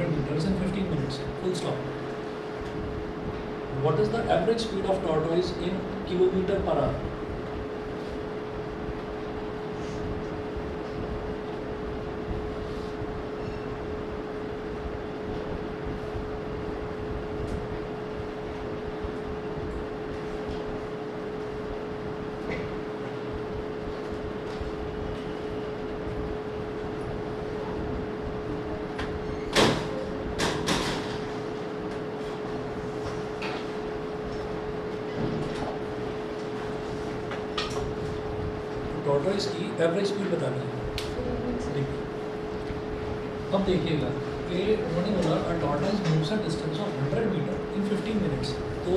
meters in 15 minutes. Full stop. What is the average speed of tortoise in kilometer per hour? Tortoise की average speed बतानी है। देखिए, अब देखिएगा कि उन्होंने बोला a tortoise moves a distance of 100 metre in 15 minutes. तो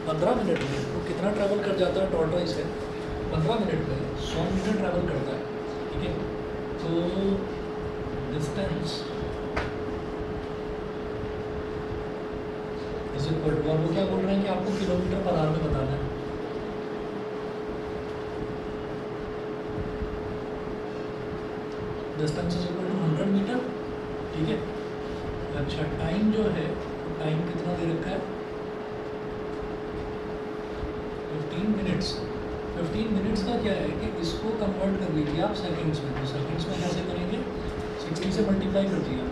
15 मिनट में वो कितना ट्रैवल कर जाता है? टॉर्टोइस है 15 मिनट में 100 मीटर ट्रैवल करता है, ठीक है। तो डिस्टेंस इज इक्वल टू, वो क्या बोल रहे हैं कि आपको किलोमीटर पर आवर में बताना है। Distance is equal to 100 metre, ठीक है। अच्छा, टाइम जो है, टाइम कितना दे रखा है? 15 मिनट्स। 15 मिनट्स का क्या है कि इसको कन्वर्ट कर लीजिए आप सेकंड्स में। तो सेकंड्स में कैसे करेंगे? 60 से मल्टीप्लाई कर दिया,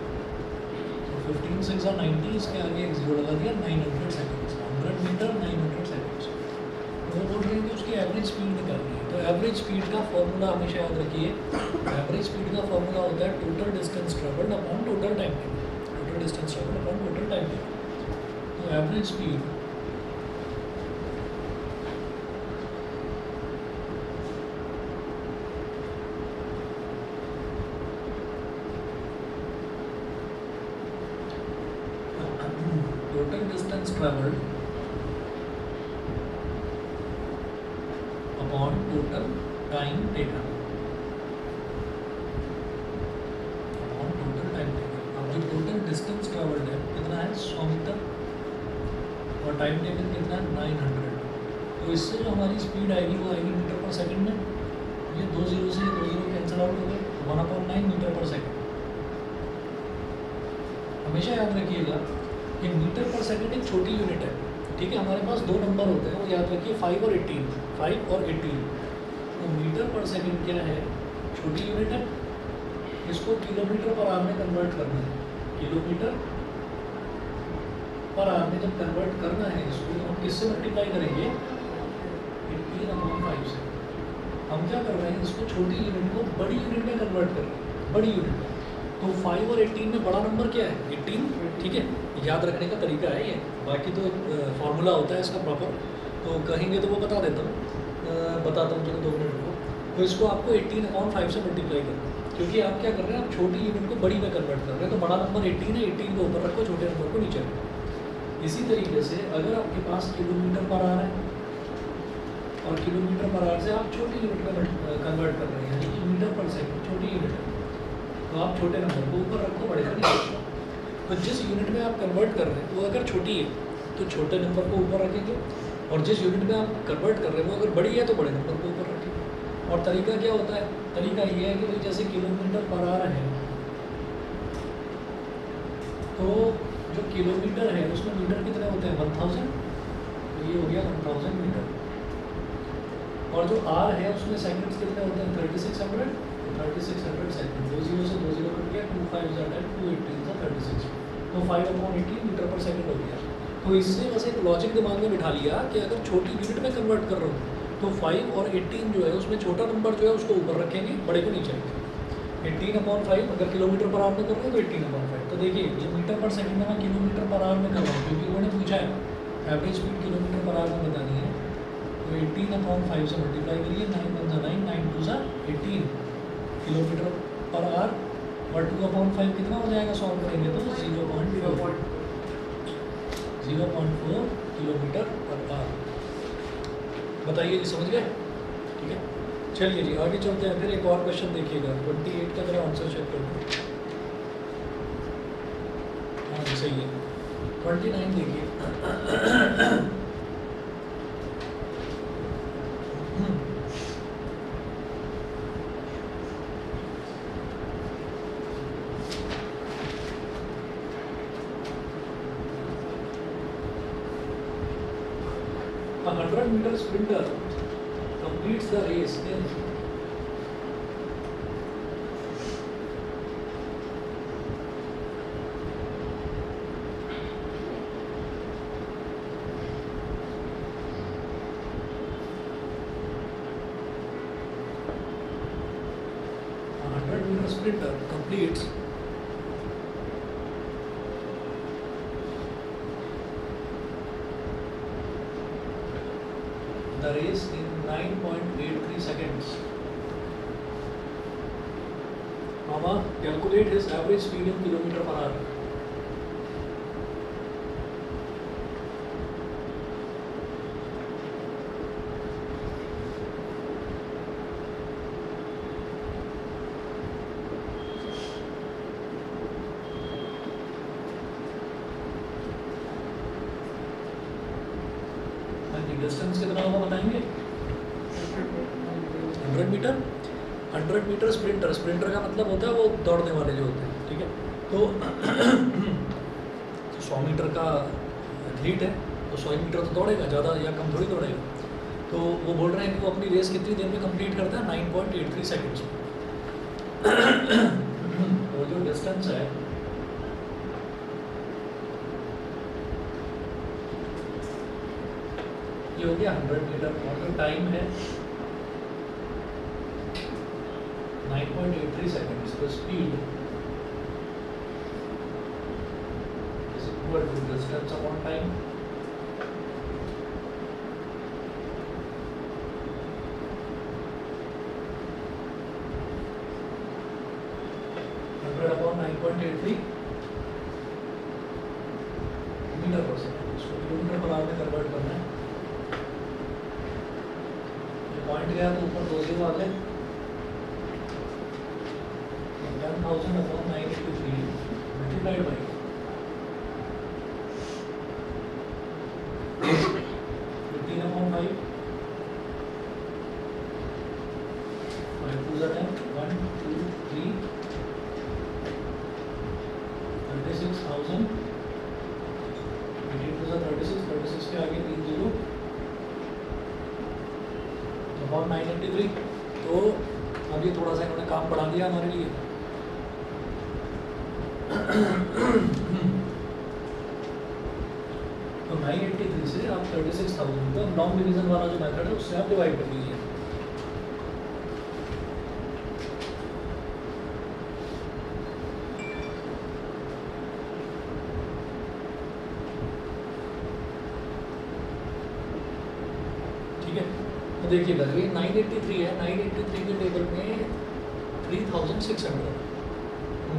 तो 15 6 90, इसके आगे एक जीरो लगा दिया, 900 सेकंड्स। 100 metre 900 seconds. वो बोल रहे हैं कि उसकी एवरेज स्पीड निकालनी है। तो एवरेज स्पीड का फॉर्मूला हमेशा याद रखिए। एवरेज स्पीड का फॉर्मूला होता है total distance travelled upon total time taken. Total distance travelled upon total time taken. तो average speed total distance travelled upon total time taken, upon total time taken. अब जो total distance travelled है कितना है? 100 metre, और time taken कितना है? 900। तो इससे जो हमारी स्पीड आएगी वो आएगी मीटर पर सेकंड में। ये 2 जीरो से 2 जीरो कैंसिल आउट हो गए, 1/9 मीटर पर सेकंड। हमेशा याद रखिएगा कि मीटर पर सेकंड एक छोटी यूनिट है, ठीक है। हमारे पास दो नंबर होते हैं, वो याद रखिए 5 और 18, 5 और 18। तो मीटर पर सेकंड क्या है? छोटी यूनिट है। इसको किलोमीटर पर आवर में कन्वर्ट करना है। किलोमीटर पर आवर में जब कन्वर्ट करना है इसको, तो हम किससे मल्टीप्लाई करेंगे? 18/5 से। हम क्या कर रहे हैं? इसको छोटी यूनिट को बड़ी यूनिट में कन्वर्ट कर रहे हैं, बड़ी यूनिट में। तो 5 और 18 में बड़ा नंबर क्या है? 18, ठीक है। याद रखने का तरीका है ये, बाकी तो फार्मूला होता है इसका प्रॉपर, तो कहेंगे तो वो बता देता हूँ, बताता हूँ, चलो 2 मिनट को। तो इसको आपको 18/5 से मल्टीप्लाई करना है, क्योंकि आप क्या कर रहे हैं? आप छोटी यूनिट को बड़ी में कन्वर्ट कर रहे हैं। तो बड़ा नंबर 18 है, 18 को ऊपर रखो, छोटे नंबर को नीचे रखो। इसी तरीके से अगर आपके पास किलोमीटर पर आवर है और किलोमीटर पर आवर से आप छोटी यूनिट में कन्वर्ट कर रहे हैं, यानी कि मीटर पर सेकंड छोटी यूनिट है, तो आप छोटे नंबर को ऊपर रखो, बड़े का नीचे रखो। तो जिस यूनिट में आप कन्वर्ट कर रहे हैं वो अगर छोटी है तो छोटे नंबर को ऊपर रखेंगे, और जिस यूनिट में आप कन्वर्ट कर रहे हैं वो अगर बड़ी है तो बड़े नंबर को ऊपर रखेंगे। और तरीका क्या होता है? तरीका ये है कि भाई जैसे किलोमीटर पर आवर है, तो जो किलोमीटर है उसमें मीटर कितने होते हैं? 1000। तो ये हो गया 1000 मीटर। और जो आर है उसमें सेकंड्स कितने होते हैं? 3600। 3600 सेकंड। 2 जीरो से 2 जीरो कट गया, 2 5 10, 2 18 36। तो 5/18 मीटर पर सेकंड हो गया। तो इससे बस एक लॉजिक दिमाग में बिठा लिया कि अगर छोटी यूनिट में कन्वर्ट कर रहा हूँ तो 5 और 18 जो है उसमें छोटा नंबर जो है उसको ऊपर रखेंगे, बड़े को नीचे रखेंगे। 18/5 अगर किलोमीटर पर आवर में कर रहे हैं तो 18/5। तो देखिए ये मीटर पर सेकंड में मैं किलोमीटर पर आवर में कर रहा हूँ, क्योंकि उन्होंने पूछा है average speed kilometre per hour में बतानी है। तो 18/5 से मल्टीप्लाई करिए, 9 1 9, 9 2 18 किलोमीटर पर आवर, और 2/5 कितना हो जाएगा? सॉल्व करेंगे तो 0.4 किलोमीटर पर आवर। बताइए जी, समझ गए? ठीक है, चलिए जी आगे चलते हैं। फिर एक और क्वेश्चन देखिएगा, 28 का जरा आंसर चेक कर लो। हाँ जी सही है। 29 देखिए। 100 meter sprinter completes the race in 100 meter sprinter completes the race in 9.83 seconds. Mama, calculate his average speed in kilometer per hour. Distance कितना होगा बताएंगे? 100 मीटर। 100 मीटर स्प्रिंटर, स्प्रिंटर का मतलब होता है वो दौड़ने वाले जो होते हैं, ठीक है। तो 100 मीटर का एथलीट है तो 100 मीटर तो दौड़ेगा, ज़्यादा या कम थोड़ी दौड़ेगा। तो वो बोल रहे हैं कि वो अपनी रेस कितनी देर में कंप्लीट करता है? 9.83 सेकेंड्स में। तो जो डिस्टेंस है ये हो गया 100 मीटर और जो टाइम है 9.83 सेकेंड्स। तो speed is equal to distance upon time. Upon 9.83 metre per second, इसको किलोमीटर पर आवर में कन्वर्ट करना है। पॉइंट गया तो ऊपर 2 जीरो आ गए। 10,000 अपॉन 983 मल्टीप्लाइड बाई 15 अपॉन 5 2 10 1 2 3 36,000 36 के आगे 3 जीरो अपॉन 983। तो अब ये थोड़ा सा इन्होंने काम बढ़ा दिया हमारे लिए। तो 983 से आप 36,000 को लॉन्ग डिवीजन वाला जो मेथड है उससे आप डिवाइड कर लीजिए। ठीक है, तो देखिएगा ये 983 है। 983 के टेबल में 3600,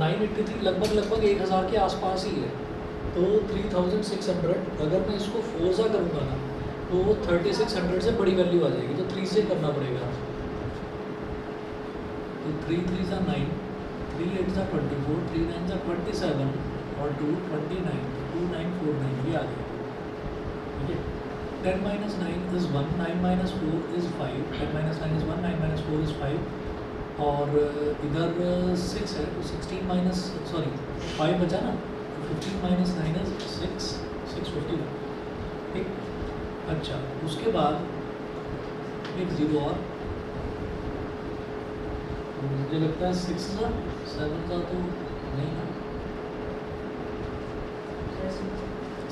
983 लगभग 1000 के आसपास ही है। तो 3600 अगर मैं इसको फोर्जा करूँगा ना तो 3600 से बड़ी वैल्यू आ जाएगी, तो 3 से करना पड़ेगा। तो 3 3 सा 9, 3 8 सा 24, 3 9 सा 27 और 2 29, 2949 ये आ गया। ठीक है, 10 minus 9 is 1, 9 minus 4 is 5, 10 minus 9 is 1, 9 minus 4 is 5 और इधर 6 है तो 16 minus 5 बचा ना, 15 minus 9 is 6, 650। ठीक, अच्छा उसके बाद एक जीरो और मुझे लगता है 6 का 7 का तो नहीं है,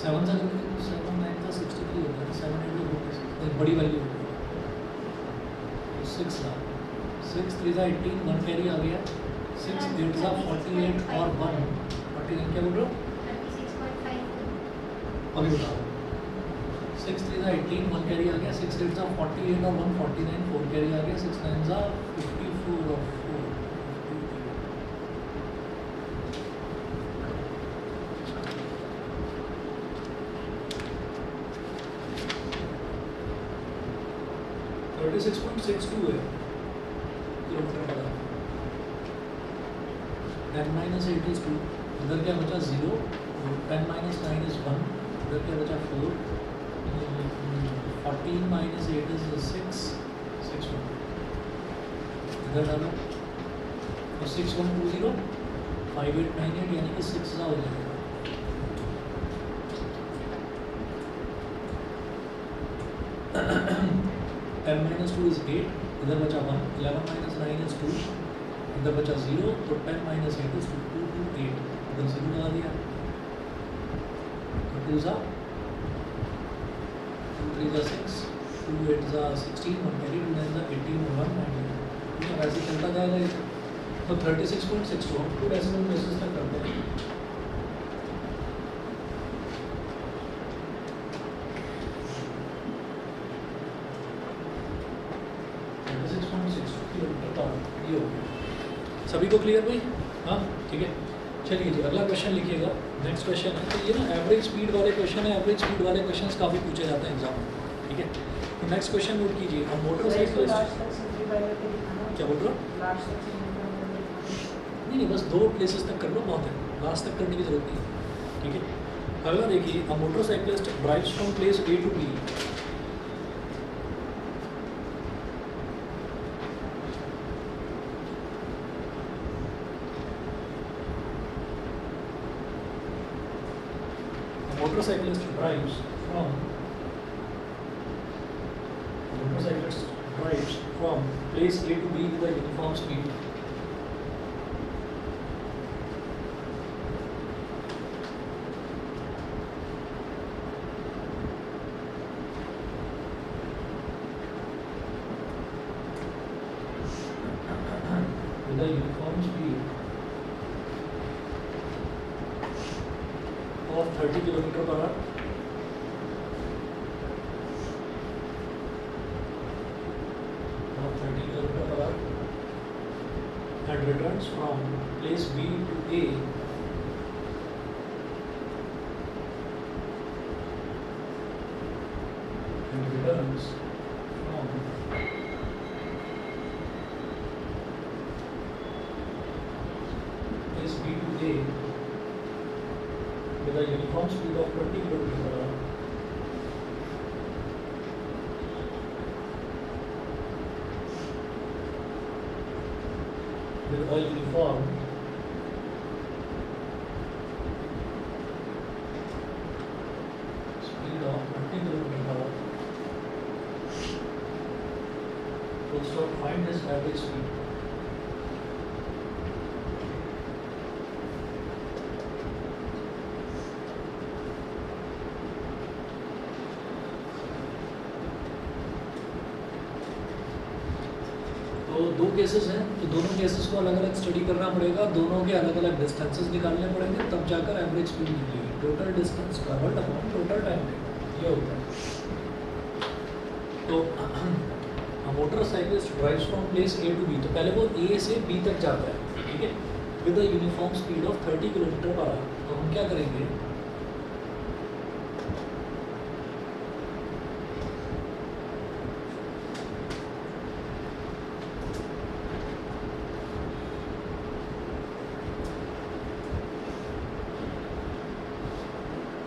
7 का 7 9 का 63 होता है, 7 8 का 46 बड़ी वैल्यू होती है। 6 का 6 3 का 18, 1 कैरी आ गया, 6 8 का 48 और 1 49 क्या बोल रहे हो? 36.5 अभी बताओ। 6 3 का 18, 1 कैरी आ गया, 6 8 का 48 और 1 49, 4 कैरी आ गया, 6 9 का 54 और 4 36.62 है kilometre per our. 10 minus 8 is 2, इधर क्या बचा 0, 10 minus 9 is 1, इधर क्या बचा 4, 14 minus 8 is 6, 6 1, इधर डालो तो 6120, 5898 यानी कि 6 का हो जाएगा। 2 इज 8, इधर बचा 1, 11 माइनस 9 इज 2, इधर बचा 0, तो 10 माइनस 8 इज 2, 2 2 8, इधर 0 लगा दिया, तो 2 ज़ा 2 3 ज़ा 6, 2 8 ज़ा 16, 1 कैरी, 2 9 ज़ा 18 और 1 9, ठीक है, वैसे चलता जाएगा ये। तो 36.62 हम 2 डेसिमल प्लेसेस तक करते हैं। ये हो गया, सभी को क्लियर भाई? हाँ ठीक है, चलिए जी अगला क्वेश्चन लिखिएगा। नेक्स्ट क्वेश्चन है, तो ये ना एवरेज स्पीड वाले क्वेश्चन है, एवरेज स्पीड वाले क्वेश्चन काफ़ी पूछे जाते हैं एग्जाम में, ठीक है। तो नेक्स्ट क्वेश्चन नोट कीजिए, हम मोटरसाइकिलिस्ट, क्या बोल रहे हो? नहीं बस 2 प्लेसेस तक कर लो, बहुत है, लास्ट तक करने की जरूरत नहीं है, ठीक है। अगला देखिए, a motorcyclist drives from place A to B, motorcyclist drives from place A to B with a uniform speed. With a uniform speed of 30 km per hour. And returns from place B to A and returns from place B to A with a uniform speed of 20 km per hour. With a uniform speed of 20 km per hour. Full stop, find this average speed. तो 2 cases हैं, तो दोनों cases को अलग अलग study करना पड़ेगा, दोनों के अलग अलग डिस्टेंसेस निकालने पड़ेंगे, तब जाकर एवरेज स्पीड निकलेगी। Total distance covered upon total time taken, ये होता है। तो motorcyclist drives from place A to B, तो पहले वो A से B तक जाता है, ठीक है, with a uniform speed of 30 km पर आवर। तो हम क्या करेंगे,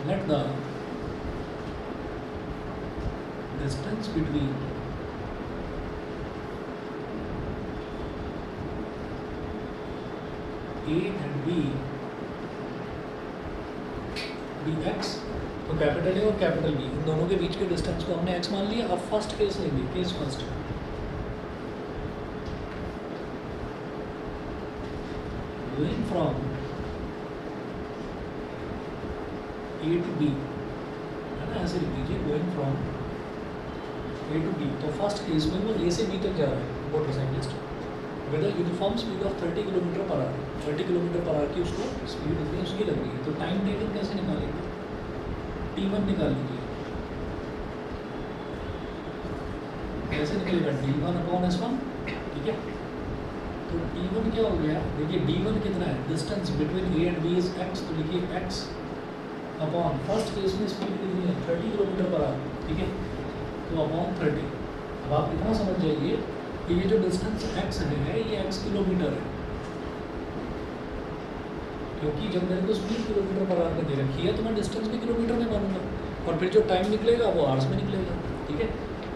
let the distance between A and B be x, तो कैपिटल A और कैपिटल B इन दोनों के बीच के डिस्टेंस को हमने x मान लिया। अब फर्स्ट केस लेंगे, case first, going from A to B, है ना, ऐसे लिख लीजिए, going from A to B। तो फर्स्ट केस में वो A से B तक जा रहा है motorcyclist, with a uniform speed of 30 km per hour. 30 km per hour की उसको स्पीड होती है, उसकी लग रही है। तो टाइम टेकन कैसे निकालेंगे, T1 निकाल लीजिए, कैसे निकलेगा, D1 अपॉन S1, ठीक है। तो T1 क्या हो गया, देखिए D1 कितना है, distance between A and B is x, तो लिखिए x अपॉन, फर्स्ट केस में स्पीड कितनी है 30 km पर आवर, ठीक है, तो अपॉन 30। अब आप इतना समझ जाइए कि ये जो डिस्टेंस x है ये x किलोमीटर है, क्योंकि जब मेरे को स्पीड किलोमीटर पर आवर में दे रखी है तो मैं डिस्टेंस भी किलोमीटर में मानूंगा, और फिर जो टाइम निकलेगा वो आवर्स में निकलेगा, ठीक है।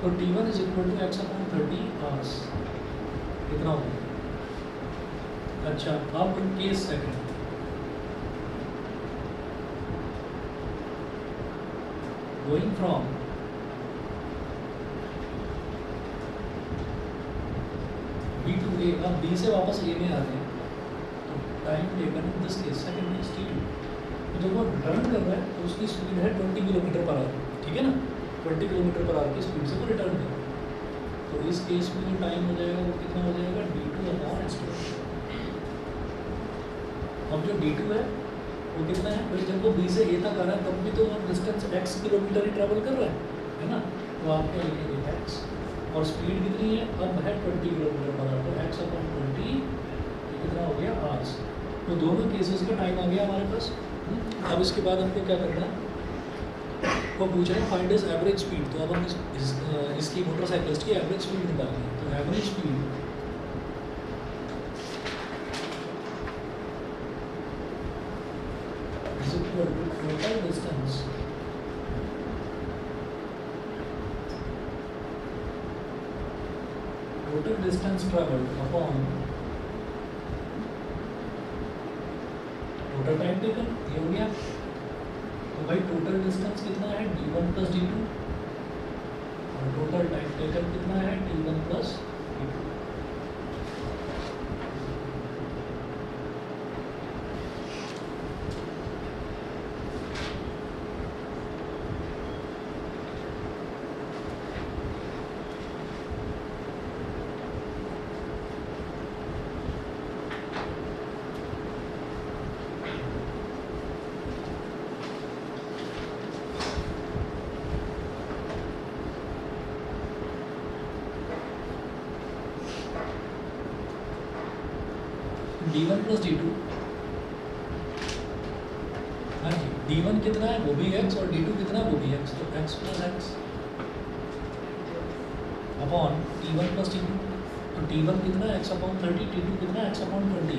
तो T1 is equal to x upon 30 hours, इतना होगा। अच्छा, अब case second, going from A, अब बी से वापस ए में आ रहे हैं, तो time taken in this case second is T. तो जब वो रिटर्न कर रहा है तो उसकी स्पीड है 20 किलोमीटर पर आवर, ठीक है ना, 20 किलोमीटर पर आवर की स्पीड से वो रिटर्न कर रहा है। तो इस केस में जो टाइम हो जाएगा वो कितना हो जाएगा, d2/s2। अब जो d2 है वो कितना है भाई, जब वो b से a तक आ रहा है तब भी तो डिस्टेंस x किलोमीटर ही ट्रैवल कर रहा है ना, तो आप क्या लिखेंगे x, और स्पीड कितनी है अब है 20 किलोमीटर पर आवर, तो x/20 कितना हो गया आवर्स। तो दोनों केसेस का टाइम आ गया हमारे पास। अब इसके बाद हमको क्या करना है, वो पूछ रहे हैं फाइंड इज एवरेज स्पीड। तो अब हम इसकी मोटरसाइकिलिस्ट की एवरेज स्पीड निकालनी है। तो average speed is equal to total distance travelled upon total time taken. ये हो गया। तो भाई टोटल डिस्टेंस कितना है d1 प्लस d2, और टोटल टाइम टेकन कितना है t1 plus d2। d1 plus d2, हाँ जी, d1 कितना है वो भी x और d2 कितना है वो भी x, तो x plus x upon t1 plus t2। तो t1 कितना है x/30, t2 कितना है x/20।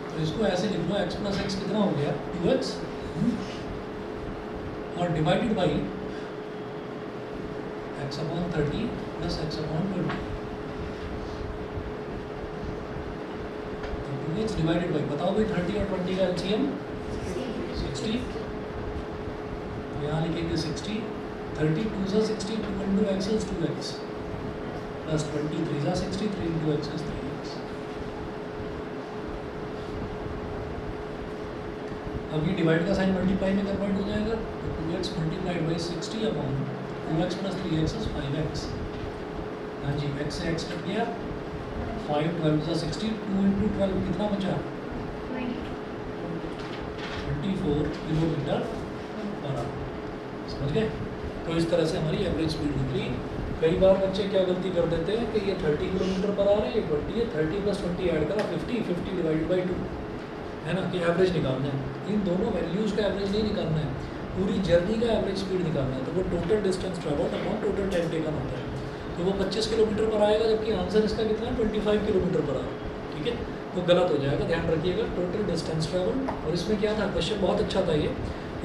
तो इसको ऐसे लिख लो, x प्लस x कितना हो गया 2x, और divided by x/30 plus x/20। तो 2x डिवाइडेड बाई, बताओ भाई 30 और 20 का एलसीएम 60। तो यहाँ लिखेंगे 60, 30 2 सा 60, 2 into x is 2x plus 20 3 सा 60, 3 इंटू x इज 3x। अब ये डिवाइड का साइन मल्टीप्लाई में कन्वर्ट हो जाएगा, तो 2x multiplied by 60 upon 2x plus 3x is 5x। हाँ जी, x से x कट गया, 5 12 सा 60, 2 इंटू 12 कितना बचा 24 किलोमीटर पर आवर। समझ गए। तो इस तरह से हमारी एवरेज स्पीड निकली। कई बार बच्चे क्या गलती कर देते हैं कि ये 30 किलोमीटर पर आ रहा है, ये 20 है, 30 प्लस 20 ऐड करा 50, 50 डिवाइडेड बाई 2, है ना, कि एवरेज निकालना है। इन दोनों वैल्यूज़ का एवरेज नहीं निकालना है, पूरी जर्नी का एवरेज स्पीड निकालना है। तो वो total distance travelled upon total time taken होता है। तो वो 25 किलोमीटर पर आएगा, जबकि आंसर इसका कितना है 25 किलोमीटर पर आएगा, ठीक है। तो गलत हो जाएगा, ध्यान रखिएगा। टोटल डिस्टेंस ट्रैवल्ड, और इसमें क्या था, क्वेश्चन बहुत अच्छा था ये।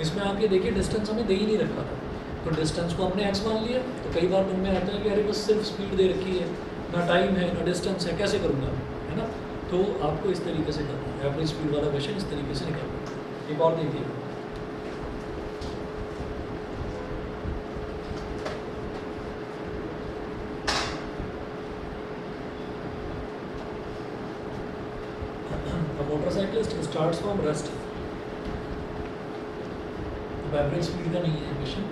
इसमें आप ये देखिए डिस्टेंस हमें दे ही नहीं रखा था, तो डिस्टेंस को हमने x मान लिया। तो कई बार मन में आता है कि अरे बस सिर्फ स्पीड दे रखी है, ना टाइम है ना डिस्टेंस है, कैसे करूँगा, है ना। तो आपको इस तरीके से करना है, एवरेज स्पीड वाला क्वेश्चन इस तरीके से निकालना है। एक और देखिए, a motorcyclist starts from rest। अब एवरेज स्पीड का नहीं है question.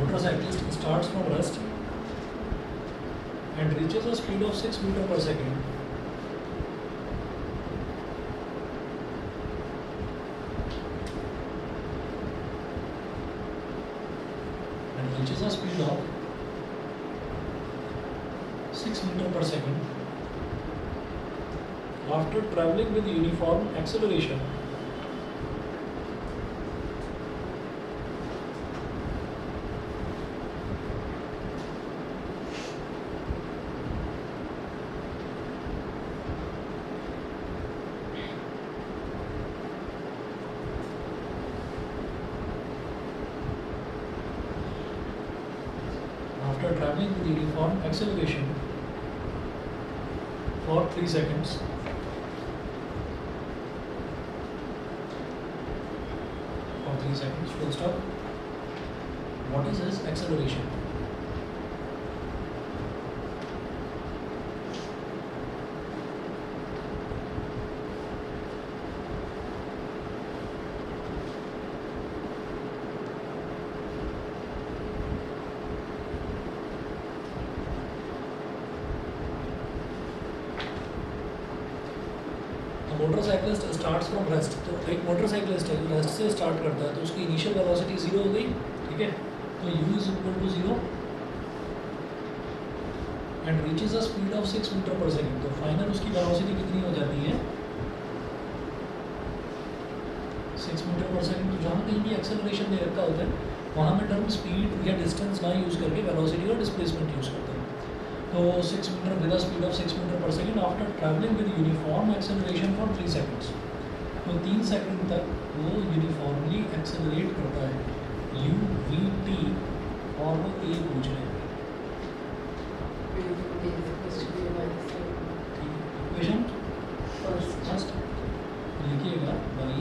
Motorcyclist starts from rest and reaches a speed of 6 meter per second. And reaches a speed of 6 meter per second after traveling with uniform acceleration. after traveling with uniform acceleration for 3 seconds. For 3 seconds, full stop. What is his acceleration? Motorcyclist starts from rest, तो एक motorcyclist है जो rest से start करता है तो उसकी initial velocity 0 हो गई, ठीक है, तो u is equal to 0 and reaches a speed of 6 metre per second, तो फाइनल उसकी वेलोसिटी कितनी हो जाती है 6 मीटर पर सेकंड। तो जहाँ कहीं भी एक्सेलरेशन दे रखा होता है वहाँ में टर्म स्पीड या डिस्टेंस ना यूज़ करके वेलोसिटी और डिस्प्लेसमेंट यूज़ करते हैं। तो 6 metre with a speed of 6 metre per second after travelling with uniform acceleration for 3 seconds, तो 3 सेकंड तक वो यूनिफॉर्मली एक्सेलरेट करता है यू वी टी, और वो ए पूछ रहे हैं। इक्वेशन फर्स्ट लिखिएगा by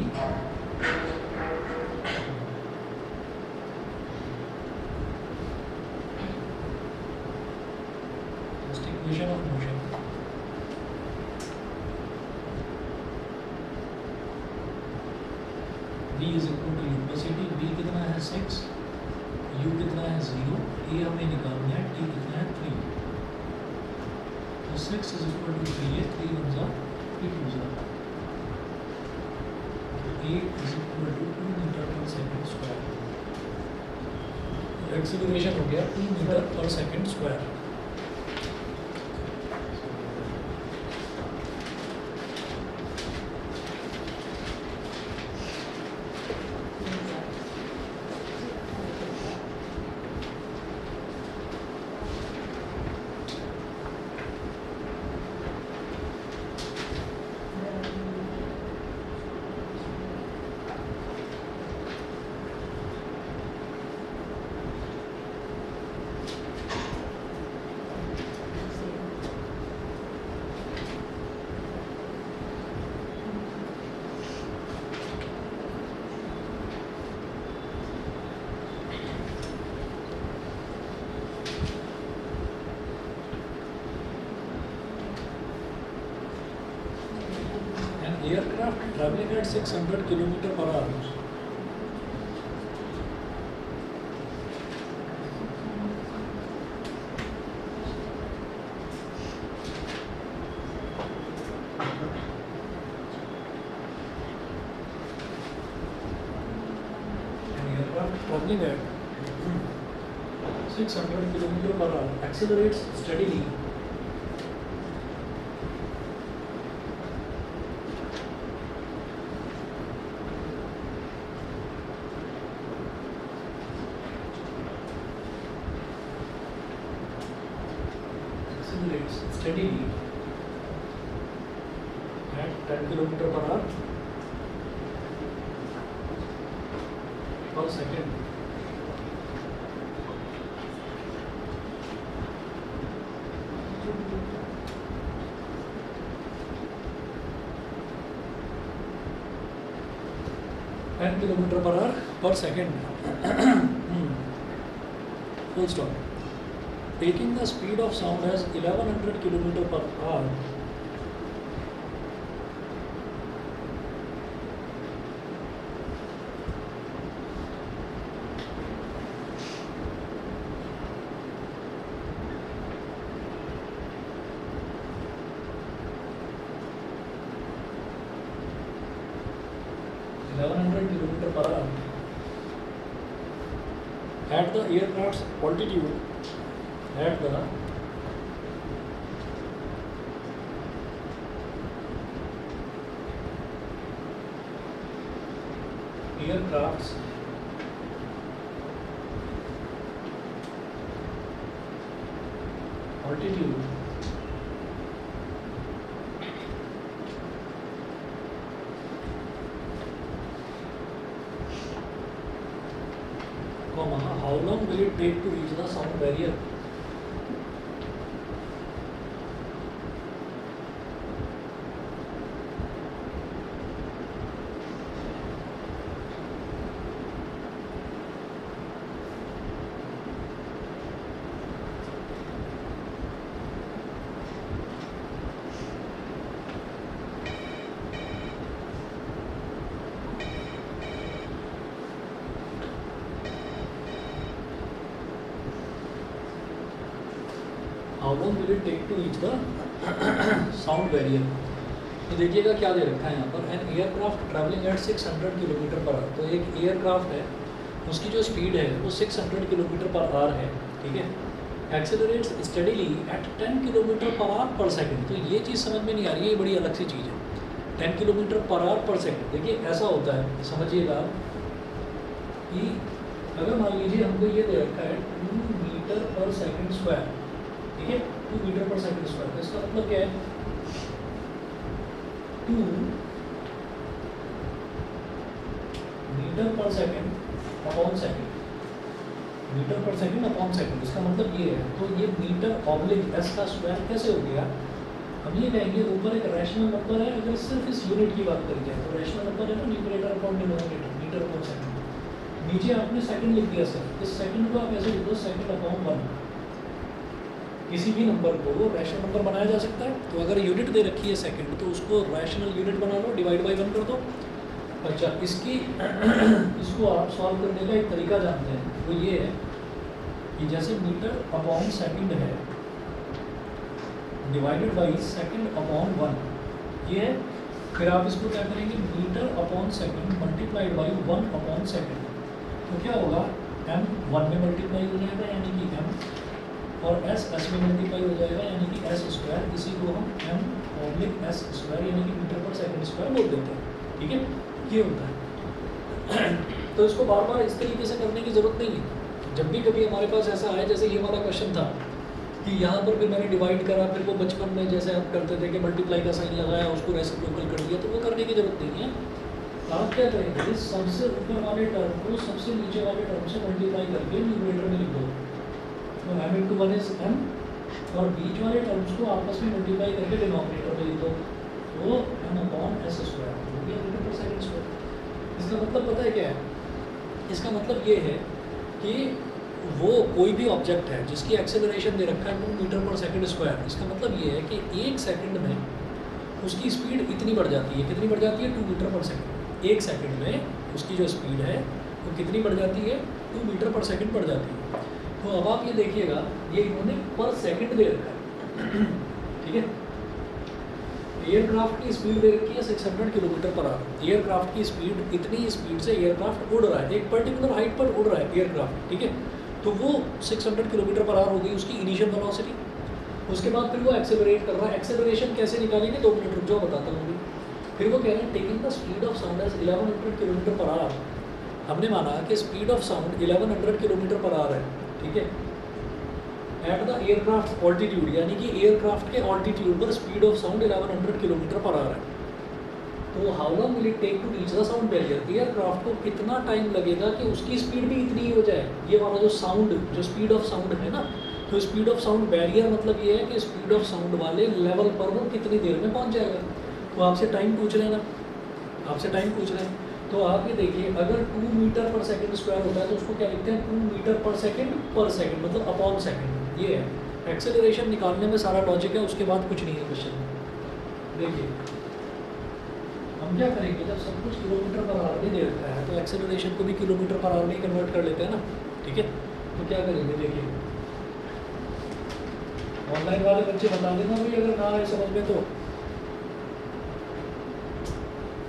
equation of motion, v is equal to u plus at, v कितना है 6, u कितना है 0, a हमें निकालना है, t कितना है 3, तो 6 is equal to 3 है, 3 1 जा 3 2 जा, a is equal to 2 metre per second square, acceleration हो गया 2 metre per second square. Aircraft traveling at 600 km per hour traveling at 600 km per hour accelerates steadily at 10 km per hour per second. Kilometer per hour per second. Full stop. Taking the speed of sound as 1100 km per hour, at the aircraft's altitude, at the aircraft's altitude how long will it take to reach the sound barrier? How long will it take to reach the sound barrier. तो देखिएगा क्या दे रखा है यहाँ पर, an aircraft travelling at 600 kilometre per hour. तो एक एयरक्राफ्ट है, उसकी जो स्पीड है वो 600 किलोमीटर पर आवर है, ठीक है। Accelerates steadily at 10 kilometre per hour per second. तो ये चीज़ समझ में नहीं आ रही है, ये बड़ी अलग सी चीज़ है, 10 kilometre per hour per second. देखिए ऐसा होता है, समझिएगा कि अगर मान लीजिए हमको ये दे रखा है 2 मीटर पर सेकंड स्क्वायर, ठीक है, 2 मीटर पर सेकंड स्क्वायर। तो इसका मतलब क्या है, 2 metre per second upon second, metre per second upon second. इसका मतलब ये है, तो ये मीटर ऑब्लिक एस का स्क्वायर कैसे हो गया। हम ये कहेंगे ऊपर एक रैशनल नंबर है, अगर सिर्फ इस यूनिट की बात करी जाए तो रैशनल नंबर है ना, numerator upon denominator, metre upon second. नीचे आपने सेकंड लिख दिया सर, इस सेकंड को आप ऐसे लिखो सेकंड अपॉन 1। किसी भी नंबर को रैशनल नंबर बनाया जा सकता है, तो अगर यूनिट दे रखी है सेकंड तो उसको रैशनल यूनिट बना लो, डिवाइड बाई 1 कर दो। अच्छा, इसको आप सॉल्व करने का एक तरीका जानते हैं, वो ये है कि जैसे मीटर अपॉन सेकंड है डिवाइडेड बाई सेकंड अपॉन 1, ये है। फिर आप इसको क्या करेंगे, metre upon second multiplied by 1 upon second. तो क्या होगा, m 1 में मल्टीप्लाई हो जाएगा यानी कि m, और s में मल्टीप्लाई हो जाएगा यानी कि s स्क्वायर। इसी को हम m ऑब्लिक s स्क्वायर यानी कि मीटर पर सेकंड स्क्वायर बोल देते हैं, ठीक है। ये होता है। तो इसको बार बार इस तरीके से करने की ज़रूरत नहीं है। जब भी कभी हमारे पास ऐसा आए, जैसे ये वाला क्वेश्चन था कि यहाँ पर फिर मैंने डिवाइड करा, फिर वो बचपन में जैसे आप करते थे कि मल्टीप्लाई का साइन लगाया, उसको रेसिप्रोकल कर दिया, तो वो करने की ज़रूरत नहीं है। आप क्या करेंगे, सबसे ऊपर वाले टर्म को सबसे नीचे वाले टर्म से मल्टीप्लाई करके न्यूमरेटर में लिख दो। तो m इंटू 1 इज m, और बीच वाले टर्म्स को आपस में मल्टीप्लाई करके डिनोमिनेटर में लिख दो, तो m अपॉन s स्क्वायर हो गया मीटर पर सेकंड स्क्वायर। इसका मतलब पता है क्या है, इसका मतलब ये है कि वो कोई भी ऑब्जेक्ट है जिसकी एक्सेलरेशन दे रखा है 2 मीटर पर सेकंड स्क्वायर। इसका मतलब ये है कि 1 सेकंड में उसकी स्पीड इतनी बढ़ जाती है, कितनी बढ़ जाती है, 2 मीटर पर सेकंड। 1 सेकंड में उसकी जो स्पीड है वो कितनी बढ़ जाती है, 2 मीटर पर सेकंड बढ़ जाती है। तो अब आप ये देखिएगा, ये इन्होंने पर सेकंड दे रखा है, ठीक है। एयरक्राफ्ट की स्पीड दे रखी है 600 किलोमीटर पर आवर। एयरक्राफ्ट की स्पीड, इतनी स्पीड से एयरक्राफ्ट उड़ रहा है, एक पर्टिकुलर हाइट पर उड़ रहा है एयरक्राफ्ट, ठीक है। तो वो 600 किलोमीटर पर आवर हो गई उसकी इनिशियल वेलोसिटी। उसके बाद फिर वो एक्सेलरेट कर रहा है। एक्सेलरेशन कैसे निकालेंगे, 2 मिनट रुक जाओ बताता हूँ। फिर वो कह रहे हैं taking the speed of sound as 1100 kilometre per hour. हमने माना कि speed of sound 1100 kilometre per hour है, ठीक है, एट द एयरक्राफ्ट ऑल्टीट्यूड, यानी कि एयरक्राफ्ट के ऑल्टीट्यूड पर speed of sound 1100 kilometre per hour है। तो how long will it take to reach the sound barrier. Aircraft को कितना टाइम लगेगा कि उसकी स्पीड भी इतनी ही हो जाए। ये वाला जो साउंड, जो स्पीड ऑफ साउंड है ना, तो स्पीड ऑफ साउंड बैरियर मतलब ये है कि स्पीड ऑफ साउंड वाले लेवल पर वो कितनी देर में पहुंच जाएगा। तो आपसे टाइम पूछ रहे हैं ना, आपसे टाइम पूछ रहे हैं, तो आप ये देखिए, अगर 2 मीटर पर सेकंड स्क्वायर होता है तो उसको क्या लिखते हैं, 2 मीटर पर सेकंड मतलब अपॉन सेकंड। ये है एक्सेलरेशन निकालने में सारा लॉजिक है, उसके बाद कुछ नहीं है क्वेश्चन। देखिए हम क्या करेंगे, जब सब कुछ किलोमीटर पर आवर में दे रखा है तो एक्सेलरेशन को भी किलोमीटर पर आवर में कन्वर्ट कर लेते हैं ना, ठीक है। तो क्या करेंगे, देखिए ऑनलाइन वाले बच्चे बता देना भाई अगर ना आए समझ में। तो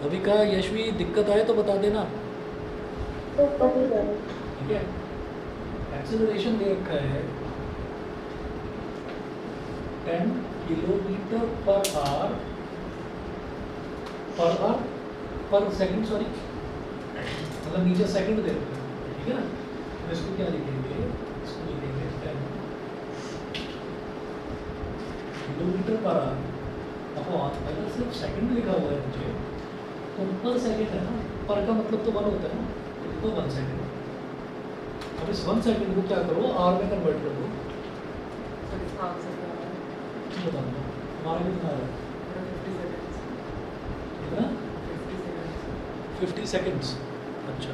अभी का यशवी दिक्कत आए तो बता देना, ठीक है। एक्सेलरेशन दे रखा है 10 kilometre per hour per second, sorry मतलब नीचे सेकंड दे रखा है, ठीक है ना। तो इसको क्या लिखेंगे, इसको लिखेंगे 10 किलोमीटर पर आवर अपॉन, अगर सिर्फ सेकंड लिखा हुआ है मुझे तो पर सेकंड है ना, पर का मतलब तो 1 होता है ना, तो 1 सेकंड। अब इस 1 सेकंड को क्या करो, आर में कन्वर्ट कर दो। बता दो हमारा कितना है, कितना 50 सेकंड्स। अच्छा,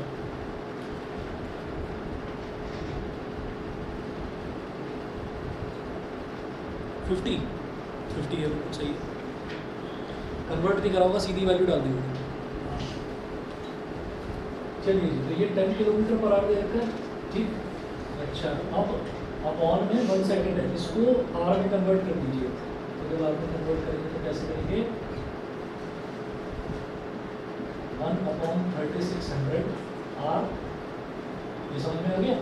फिफ्टी है, बिल्कुल सही है। कन्वर्ट नहीं करा होगा, सीधी वैल्यू डाल दी होगी। चलिए जी, तो ये 10 किलोमीटर पर आवर दे रखा है, ठीक। अच्छा, अपॉन में 1 सेकेंड है, इसको आर में कन्वर्ट कर दीजिए। तो जब आर में कन्वर्ट करेंगे तो कैसे करेंगे, 1/3600 आर, ये समझ में आ गया,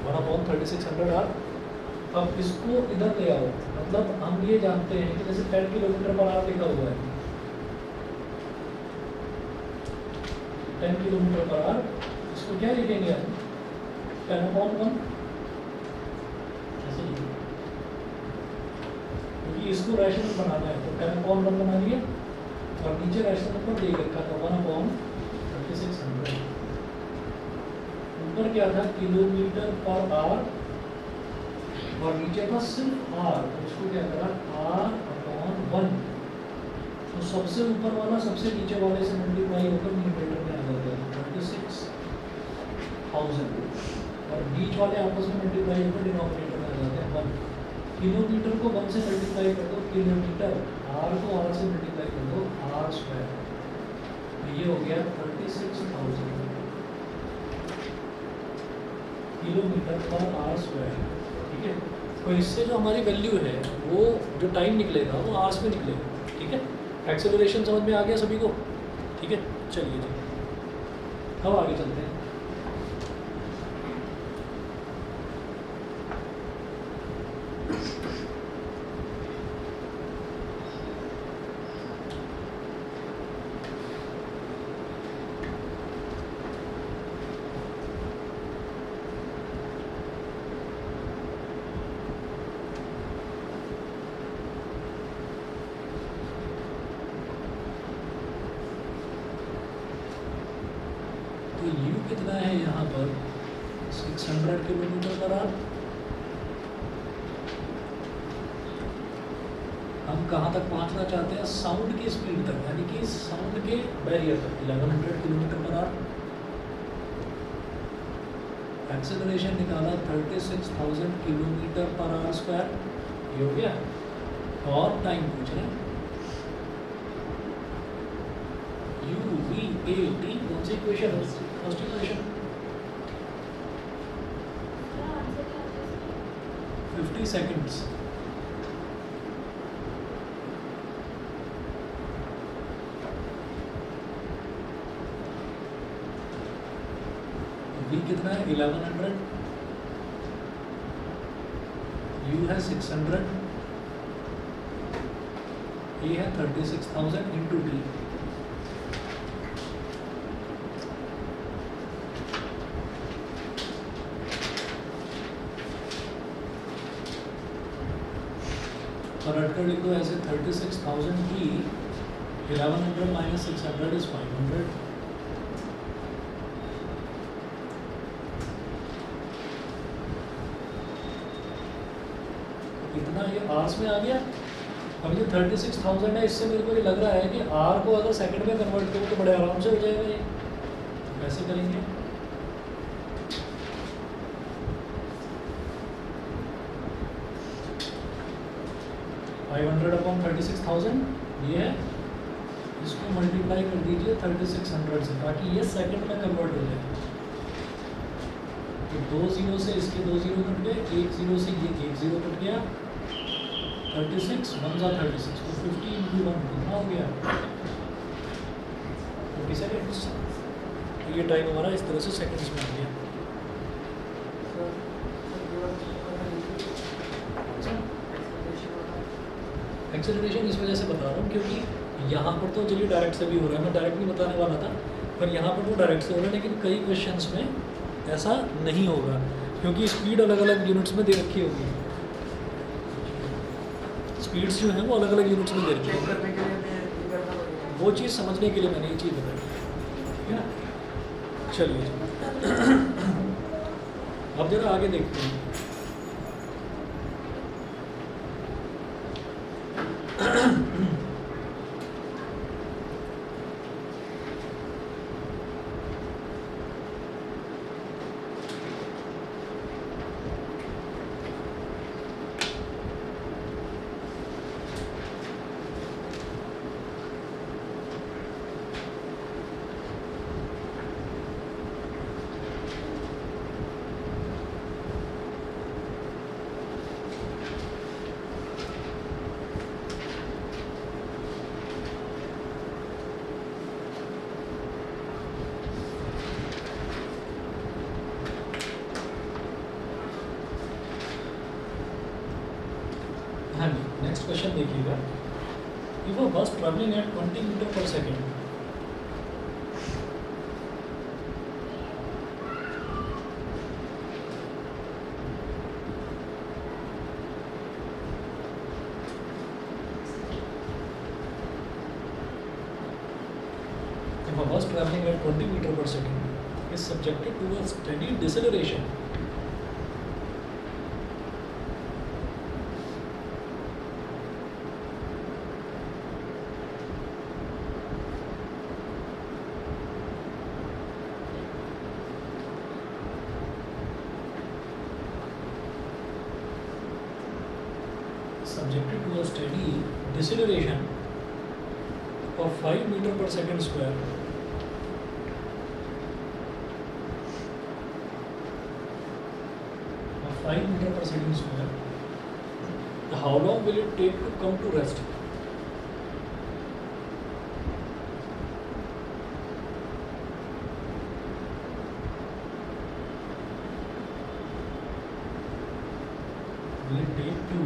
1/3600 आर। अब इसको इधर ले आओ, मतलब हम ये जानते हैं कि जैसे 10 किलोमीटर पर आवर लिखा हुआ है, 10 किलोमीटर पर आवर, इसको क्या लिखेंगे हम, 10/1, ऐसे लिखेंगे, क्योंकि इसको रैशनल बनाना है। तो 10/1 बना दिया, और नीचे रैशनल पर दे रखा था 1/3600। ऊपर क्या था, किलोमीटर पर आवर, और नीचे था सिर्फ आर, तो इसको क्या करा, R/1। तो सबसे ऊपर वाला सबसे नीचे वाले से मल्टीप्लाई होकर न्यूमरेटर में आ जाता है 36,000, और बीच वाले आपस में मल्टीप्लाई होकर डिनोमिनेटर में आ जाते हैं 1। किलोमीटर को 1 से मल्टीप्लाई कर दो किलोमीटर, आर को आर से मल्टीप्लाई कर दो R², तो ये हो गया 36,000 किलोमीटर पर R²। ठीक है, तो इससे जो हमारी वैल्यू है, वो जो टाइम निकलेगा वो आवर्स में निकलेगा। ठीक है, एक्सेलरेशन समझ में आ गया सभी को। ठीक है, चलिए जी, अब आगे चलते हैं। तो यू कितना है यहाँ पर, 600 किलोमीटर पर आवर। हम कहाँ तक पहुँचना चाहते हैं, साउंड की स्पीड तक, यानी कि साउंड के बैरियर तक, 1100 किलोमीटर पर आवर। एक्सेलरेशन निकाला 36,000 किलोमीटर पर आवर स्क्वायर, ये हो गया। और टाइम पूछ रहे हैं, UV/AT, कौन सी इक्वेशन है, फर्स्ट इक्वेशन, 50 सेकेंड्स। V कितना है, 1100, U है 600, A है 36,000 इंटू T। और रट कर लिख दो ऐसे, 36,000 की 1100 माइनस 600 इज 500। इतना ये आवर्स में आ गया। अब ये 36,000 है, इससे मेरे को ये लग रहा है कि आर को अगर सेकंड में कन्वर्ट करो तो बड़े आराम से हो जाएगा ये। कैसे करेंगे, फाइव 500/36,000 ये है, इसको मल्टीप्लाई कर दीजिए 3600 से, ताकि ये सेकंड में कन्वर्ट हो जाए। तो 2 0 से इसके 2 0 कट गए, 1 0 से ये 1 0 कट गया, 36 1 जा 36, तो 50 × 1 कितना हो गया, 50 सेकेंड्स। तो ये टाइम हमारा इस तरह से सेकेंड्स में आ गया। एक्सेलरेशन इस वजह से बता रहा हूँ क्योंकि यहाँ पर तो चलिए डायरेक्ट से भी हो रहा है, मैं डायरेक्ट नहीं बताने वाला था, पर यहाँ पर तो डायरेक्ट से हो रहा है, लेकिन कई क्वेश्चंस में ऐसा नहीं होगा क्योंकि स्पीड अलग अलग यूनिट्स में दे रखी होगी। स्पीड्स जो हैं वो अलग अलग यूनिट्स में दे रखी होगी, वो चीज़ समझने के लिए मैंने ये चीज़ बताई, ठीक है ना। चलिए अब जरा आगे देखते हैं। नेक्स्ट क्वेश्चन देखिएगा, इफ अ बस travelling eight 20 metre per second, if a bus traveling at 20 meter per second is subjected to a steady deceleration, subjected to a steady deceleration of 5 meter per second square, of 5 meter per second square, how long will it take to come to rest? Will it take to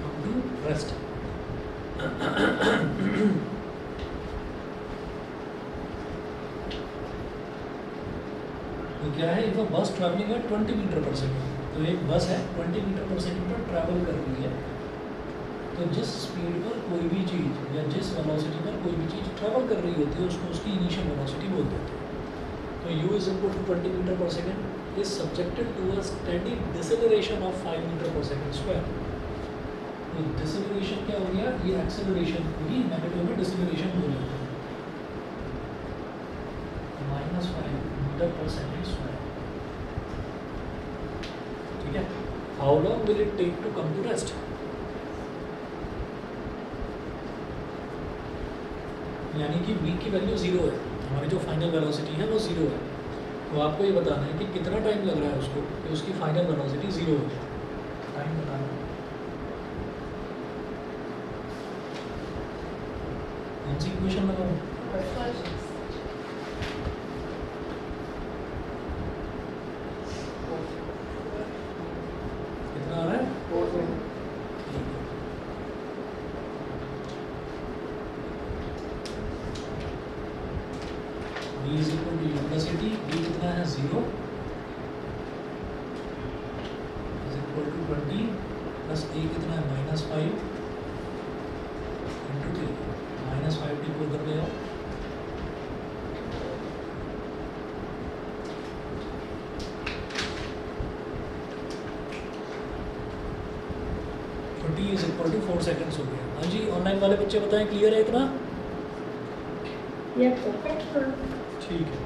come to rest? तो क्या है, if a बस travelling है 20 metre per second, तो एक बस है 20 metre per second पर ट्रैवल कर रही है, तो जिस स्पीड पर कोई भी चीज़ या जिस वेलोसिटी पर कोई भी चीज़ ट्रैवल कर रही होती है उसको उसकी इनिशियल वेलोसिटी बोल देते हैं। तो u is equal to 20 metre per second is subjected to a steady deceleration of 5 metre per second square. तो डिसेलरेशन क्या हो गया, ये एक्सेलरेशन को ही नेगेटिव में डिसेलरेशन बोल देते हैं, -5 मीटर पर सेकेंड स्क्वायर। ठीक है, how long will it take to come to rest? यानी कि v की वैल्यू 0 है, हमारी जो फाइनल वेलोसिटी है वो 0 है, तो आपको ये बताना है कि कितना टाइम लग रहा है उसको कि उसकी फाइनल वेलोसिटी 0 हो जाए। टाइम बताना है, कौन सी इक्वेशन लगाऊं? कितना आ रहा है? v is equal to university, v कितना है 0 is equal to 20 plus a कितना है -5 इंटू t, -5t को उधर ले आओ, तो t is equal to 4 seconds हो गया। हाँ जी, ऑनलाइन वाले बच्चे बताएं, क्लियर है इतना? ठीक है।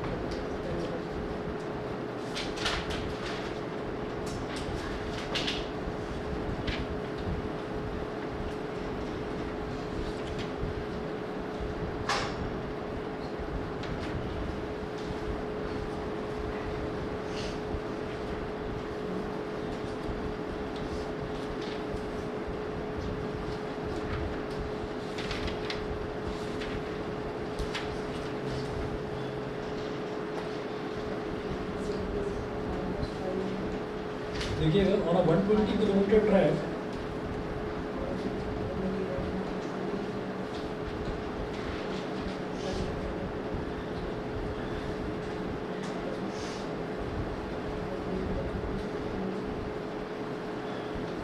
देखिएगा, on a 120 kilometre track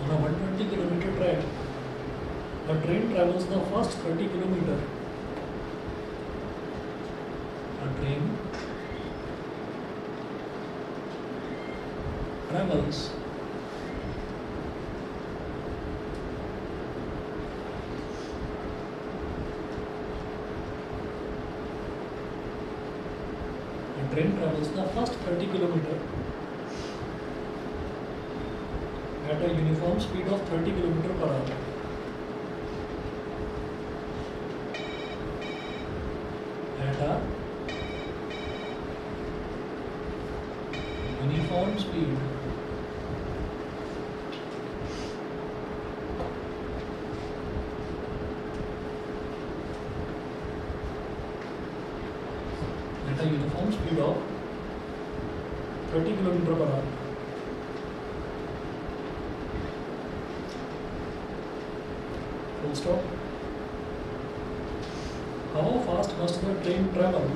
on a 120 kilometer track, a train travels the first 30 kilometer. A train travels the first 30 kilometer at a uniform speed of 30 kilometer per hour. At a uniform speed of 30 kilometer per hour. full stop. How fast must the train travel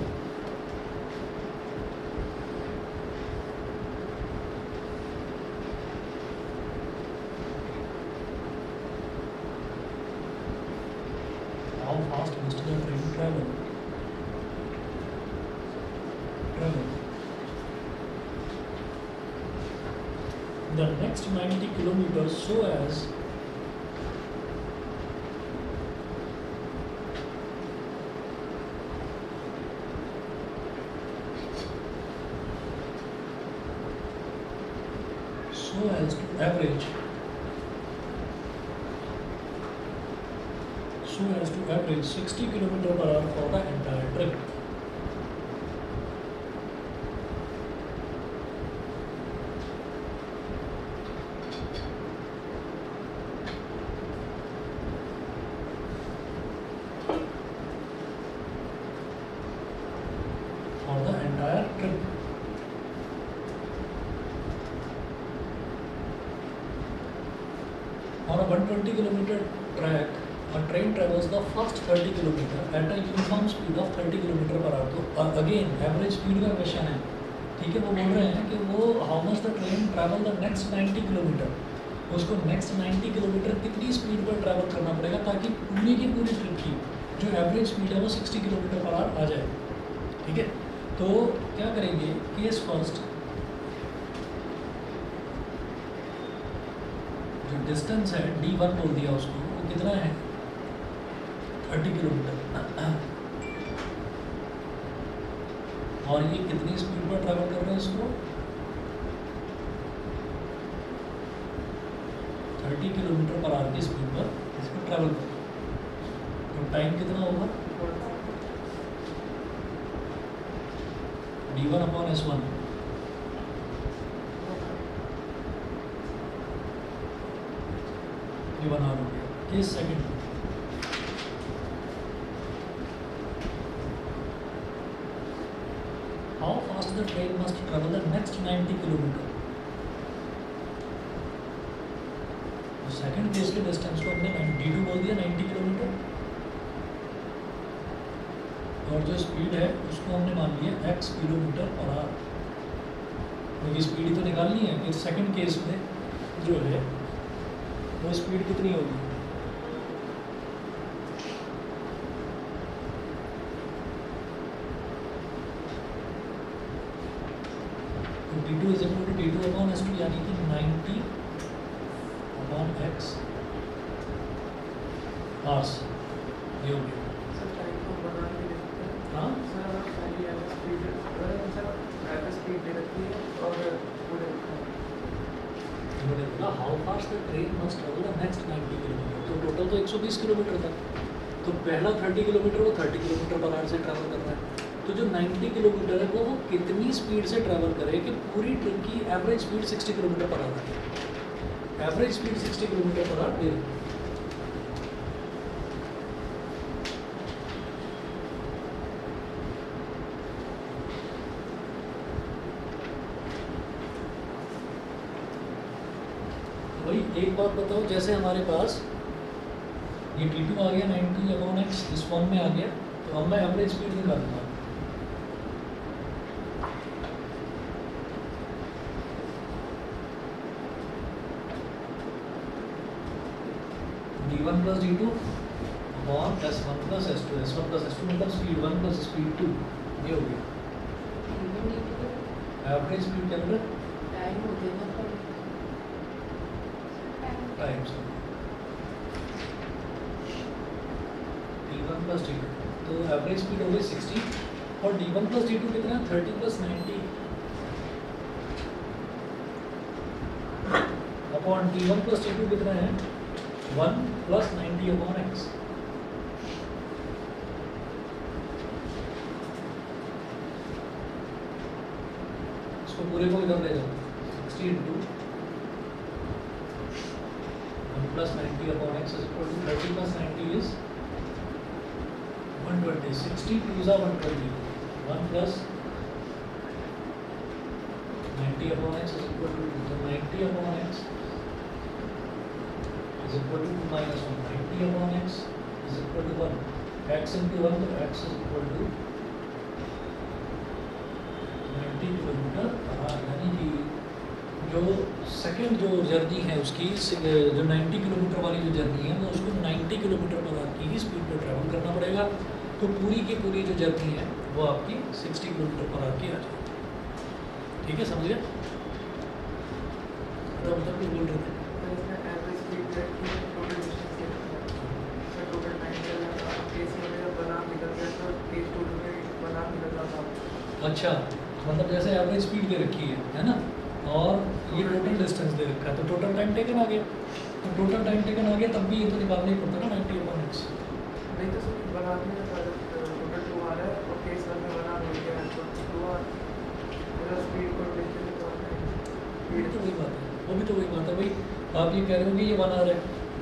how fast must the train travel the next 90 kilometers so as to average 60 km per hour for the entire trip. On a 120 km track, a train travels the first 30 km at a uniform speed of 30 km per hour. तो again average speed का question है, ठीक है। वो बोल रहे हैं कि वो how much the train travel the next 90 kilometre, उसको नेक्स्ट 90 किलोमीटर कितनी स्पीड पर ट्रैवल करना पड़ेगा ताकि पूरी की पूरी ट्रिप की जो एवरेज स्पीड है वो 60 किलोमीटर पर आवर आ जाए, ठीक है। तो क्या करेंगे, केस फर्स्ट जो डिस्टेंस है D1 बोल दिया उसको, वो कितना है 30 किलोमीटर, और ये कितनी स्पीड पर ट्रैवल कर रहे हैं इसको 30 किलोमीटर पर आवर की स्पीड पर इसको ट्रैवल कर, तो टाइम कितना होगा D1/S1 ये बना हो गया। Case second, how fast the train must travel the next 90 kilometre. Second case के डिस्टेंस को हमने D2 बोल दिया 90 किलोमीटर, और जो स्पीड है उसको हमने मान लिया x किलोमीटर पर आवर, क्योंकि स्पीड तो निकालनी है कि सेकंड केस में जो है वो स्पीड कितनी होगी, तो D2 is equal to D2/S2 यानी कि 90/x आवर्स, ये हो गया। हाँ how fast the train must travel the next 90 kilometre, तो टोटल तो 120 किलोमीटर था, तो पहला 30 किलोमीटर वो 30 किलोमीटर पर आवर से ट्रैवल करना है, तो जो 90 किलोमीटर है वो कितनी स्पीड से ट्रैवल करे कि पूरी ट्रिप की average speed 60 kilometre per hour है, average speed 60 kilometre per hour है। भाई एक बात बताओ, जैसे हमारे पास ये T2 आ गया 90/x इस फॉर्म में आ गया, तो अब मैं एवरेज स्पीड निकालूंगा, D1 + D2 upon S1 + S2, S1 + S2 मतलब स्पीड 1 + स्पीड 2, ये हो गया एवरेज स्पीड के अंदर टाइम्स D1 + D2, तो एवरेज स्पीड हो गई 60, और D1 + D2 कितना 30 + 90 अपॉन D1 + D2 कितना है 1 + 90/x, इसको पूरे को इधर ले जाओ 60 × 1 + 90/x is equal to 30 + 90 is 120, 60 2s are 120, 1 + 90/x is equal to 2, so 90/x is equal to 2 - 1, right? 90 upon X is equal to 1, X into 1 तो X is equal to 90 kilometre. यानी कि जो सेकंड जो जर्नी है उसकी जो 90 kilometre वाली जो जर्नी है वो उसको 90 किलोमीटर पर आवर की ही स्पीड पर ट्रैवल करना पड़ेगा। तो पूरी की पूरी जो जर्नी है वो आपकी 60 किलोमीटर पर आवर की आ जाएगी। ठीक है, समझ गए? तो मतलब कुछ बोल रहे थे। अच्छा, मतलब जैसे एवरेज स्पीड दे रखी है ना, और ये टोटल डिस्टेंस दे रखा है, तो टोटल टाइम टेकन आ गया। तो टोटल टाइम टेकन आ गया तब भी ये तो निकालना ही पड़ता ना 90 अपॉन एक्स। नहीं तो सर बनाने में टोटल 2 आ रहा है और केस वन में बना हो गया तो 2 आ मेरा स्पीड को डिस्टेंस तो वो भी तो वही बात है, वो भी तो वही बात है भाई। आप ये कह रहे हो कि ये 1 आवर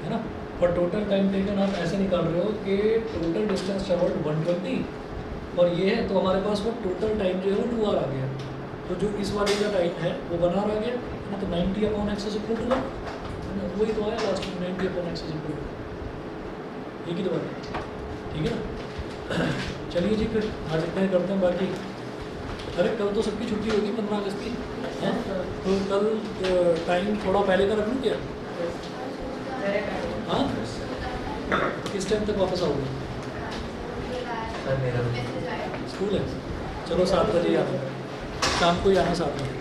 है ना, और टोटल टाइम टेकन आप ऐसे निकाल रहे हो कि टोटल डिस्टेंस ट्रेवल्ड 120 और ये है, तो हमारे पास वो टोटल टाइम जो है वो 2 आवर आ गया। तो जो इस वाले का टाइम है वो 1 आवर आ गया है ना, तो 90 upon X is equal to 1, वही तो आया लास्ट में 90 upon X is equal to, एक ही तो बात है। ठीक है ना? चलिए जी, फिर आज इतना ही करते हैं। बाकी अरे कल तो सबकी छुट्टी होगी 15 अगस्त की, है? तो कल टाइम थोड़ा पहले का रख लूँ क्या? हाँ, किस टाइम तक वापस आओगे? सर मेरा स्कूल है, चलो 7 बजे आ जाओ, शाम को ही आना 7 बजे।